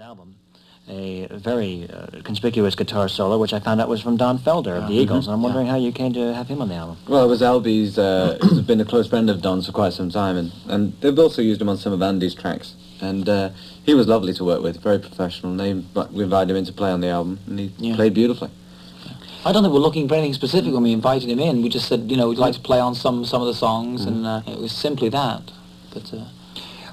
album, a very conspicuous guitar solo, which I found out was from Don Felder of the Eagles, and I'm wondering how you came to have him on the album. Well, it was Albie's, he's been a close friend of Don's for quite some time, and they've also used him on some of Andy's tracks, and he was lovely to work with, very professional. We invited him in to play on the album, and he played beautifully. I don't think we're looking for anything specific when we invited him in. We just said, we'd like to play on some of the songs, and it was simply that. But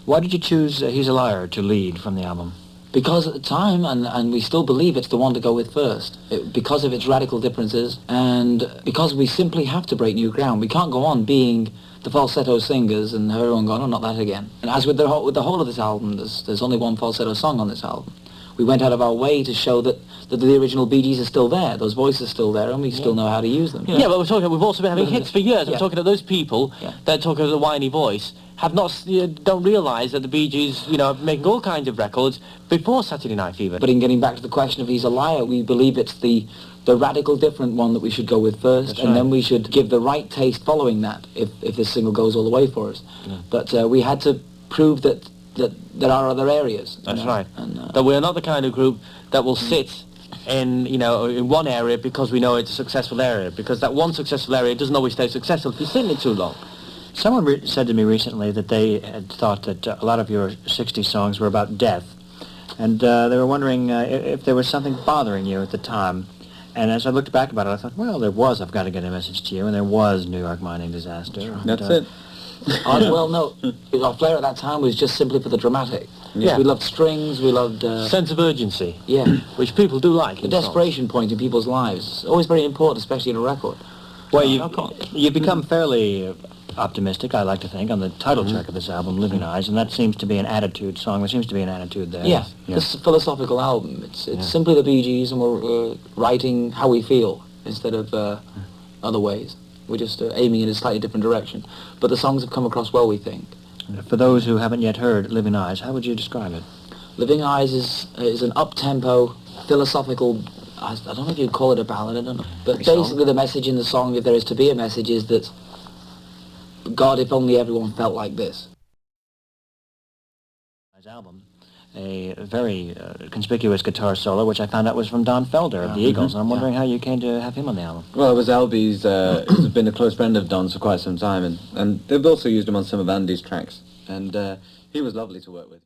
why did you choose He's a Liar to lead from the album? Because at the time, and we still believe it's the one to go with first, because of its radical differences, and because we simply have to break new ground. We can't go on being the falsetto singers and everyone going, oh, not that again. And as with the whole of this album, there's only one falsetto song on this album. We went out of our way to show that the original Bee Gees are still there, those voices are still there, and we still know how to use them. Yeah, but we've also been having hits for years. We're talking to those people that talk of the whiny voice, don't realise that the Bee Gees, are making all kinds of records before Saturday Night Fever. But in getting back to the question of He's a Liar, we believe it's the radical different one that we should go with first, then we should give the right taste following that, if this single goes all the way for us. Yeah. But we had to prove that there are other areas. That's right. And, that we're not the kind of group that will sit in one area because we know it's a successful area, because that one successful area doesn't always stay successful if you sit in it too long. Someone said to me recently that they had thought that a lot of your 60s songs were about death, and they were wondering if there was something bothering you at the time. And as I looked back about it, I thought, well, there was I've Got to Get a Message to You, and there was New York Mining Disaster. That's it. Well, no, our flair at that time was just simply for the dramatic. Yeah. We loved strings, we loved... sense of urgency. Yeah. Which people do like. The desperation point in people's lives. Always very important, especially in a record. Well, you've become fairly optimistic, I like to think, on the title track of this album, Living Eyes, and that seems to be an attitude song. There seems to be an attitude there. Yeah. This philosophical album. It's simply the Bee Gees, and we're writing how we feel instead of other ways. We're just aiming in a slightly different direction. But the songs have come across well, we think. For those who haven't yet heard Living Eyes, how would you describe it? Living Eyes is an up-tempo, philosophical, I don't know if you'd call it a ballad, I don't know. But basically the message in the song, if there is to be a message, is that, God, if only everyone felt like this. Album, a very conspicuous guitar solo, which I found out was from Don Felder of the Eagles, and I'm wondering how you came to have him on the album. Well, it was Albie's, he's been a close friend of Don's for quite some time, and they've also used him on some of Andy's tracks, and he was lovely to work with.